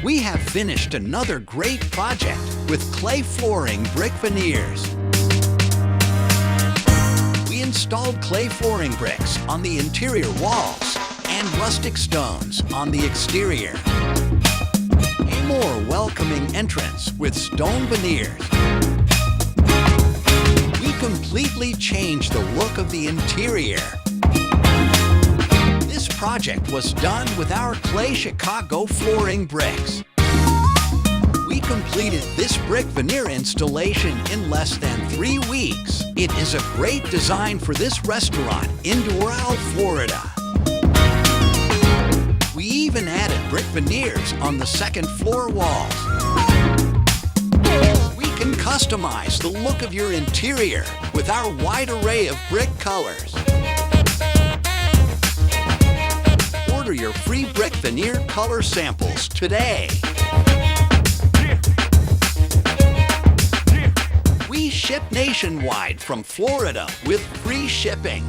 We have finished another great project with clay flooring brick veneers. We installed clay flooring bricks on the interior walls and rustic stones on the exterior. A more welcoming entrance with stone veneers. We completely changed the look of the interior. This project was done with our clay Chicago flooring bricks. We completed this brick veneer installation in less than 3 weeks. It is a great design for this restaurant in Doral, Florida. We even added brick veneers on the second floor walls. We can customize the look of your interior with our wide array of brick colors. Order your free brick veneer color samples today. We ship nationwide from Florida with free shipping.